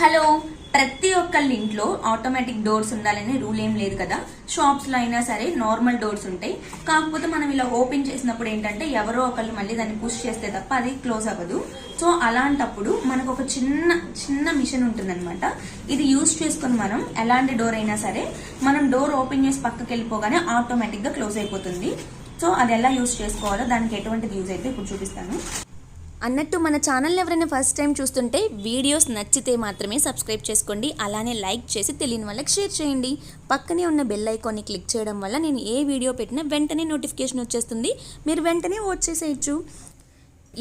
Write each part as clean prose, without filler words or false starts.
Hello, ప్రతి ఒక్కళ్ళ ఇంట్లో ఆటోమేటిక్ డోర్స్ ఉండాలని రూల్ ఏం లేదు కదా. షాప్స్ లో అయినా సరే నార్మల్ డోర్స్ ఉంటాయి. కాకపోతే మనం ఇలా ఓపెన్ చేసినప్పుడు ఏంటంటే ఎవరో ఒకళ్ళు మళ్ళీ దాన్ని పుష్ చేస్తే తప్ప అది క్లోజ్ అవ్వదు. సో అలాంటప్పుడు మనకు ఒక చిన్న మిషన్ ఉంటుందన్నమాట. ఇది యూజ్ చేసుకుని మనం ఎలాంటి డోర్ అయినా సరే మనం డోర్ ఓపెన్ చేసి పక్కకి వెళ్ళిపోగానే ఆటోమేటిక్ గా క్లోజ్ అయిపోతుంది. సో అది ఎలా యూజ్ చేసుకోవాలో, దానికి ఎటువంటిది యూజ్ అయితే ఇప్పుడు చూపిస్తాను. అన్నట్టు మన ఛానల్ ఎవరైనా ఫస్ట్ టైం చూస్తుంటే వీడియోస్ నచ్చితే మాత్రమే సబ్స్క్రైబ్ చేసుకోండి. అలానే లైక్ చేసి తెలియని వాళ్ళకి షేర్ చేయండి. పక్కనే ఉన్న బెల్ ఐకాన్ని క్లిక్ చేయడం వల్ల నేను ఏ వీడియో పెట్టినా వెంటనే నోటిఫికేషన్ వచ్చేస్తుంది. మీరు వెంటనే వాచ్ చేసేయచ్చు.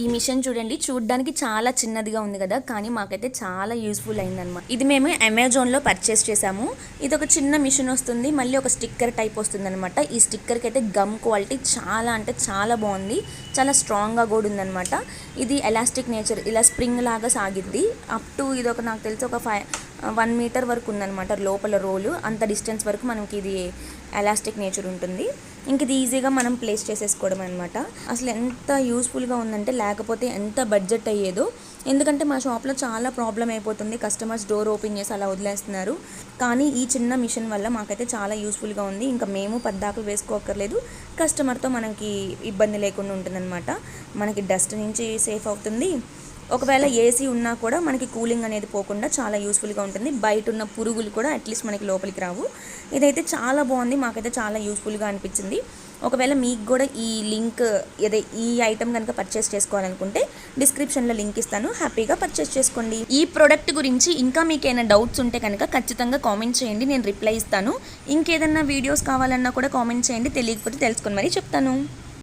ఈ మిషన్ చూడండి, చూడడానికి చాలా చిన్నదిగా ఉంది కదా, కానీ మాకైతే చాలా యూస్ఫుల్ అయిందనమాట. ఇది మేము అమెజాన్లో పర్చేస్ చేసాము. ఇది ఒక చిన్న మిషన్ వస్తుంది, మళ్ళీ ఒక స్టిక్కర్ టైప్ వస్తుంది అనమాట. ఈ స్టిక్కర్కి అయితే గమ్ క్వాలిటీ చాలా అంటే చాలా బాగుంది, చాలా స్ట్రాంగ్గా కూడా ఉందనమాట. ఇది ఎలాస్టిక్ నేచర్, ఇలా స్ప్రింగ్ లాగా సాగిద్ది. అప్ టు ఇది ఒక నాకు తెలిసి ఒక 1 మీటర్ వరకు ఉందనమాట లోపల రోలు. అంత డిస్టెన్స్ వరకు మనకి ఇది ఎలాస్టిక్ నేచర్ ఉంటుంది. ఇంక ఇది ఈజీగా మనం ప్లేస్ చేసేసుకోవడం అనమాట. అసలు ఎంత యూస్ఫుల్గా ఉందంటే, లేకపోతే ఎంత బడ్జెట్ అయ్యేదో. ఎందుకంటే మా షాప్లో చాలా ప్రాబ్లం అయిపోతుంది, కస్టమర్స్ డోర్ ఓపెన్ చేసి అలా వదిలేస్తున్నారు. కానీ ఈ చిన్న మిషన్ వల్ల మాకైతే చాలా యూస్ఫుల్గా ఉంది. ఇంకా మేము పద్దాకులు వేసుకోకర్లేదు, కస్టమర్తో మనకి ఇబ్బంది లేకుండా ఉంటుందన్నమాట. మనకి డస్ట్ నుంచి సేఫ్ అవుతుంది. ఒకవేళ ఏసీ ఉన్నా కూడా మనకి కూలింగ్ అనేది పోకుండా చాలా యూస్ఫుల్గా ఉంటుంది. బయట ఉన్న పురుగులు కూడా అట్లీస్ట్ మనకి లోపలికి రావు. ఇదైతే చాలా బాగుంది, మాకైతే చాలా యూస్ఫుల్గా అనిపించింది. ఒకవేళ మీకు కూడా ఈ లింక్ ఈ ఐటమ్ కనుక పర్చేస్ చేసుకోవాలనుకుంటే డిస్క్రిప్షన్లో లింక్ ఇస్తాను, హ్యాపీగా పర్చేస్ చేసుకోండి. ఈ ప్రోడక్ట్ గురించి ఇంకా మీకు ఏమైనా డౌట్స్ ఉంటే కనుక ఖచ్చితంగా కామెంట్ చేయండి, నేను రిప్లై ఇస్తాను. ఇంకేదన్నా వీడియోస్ కావాలన్నా కూడా కామెంట్ చేయండి, తెలియకపోతే తెలుసుకొని మరీ చెప్తాను.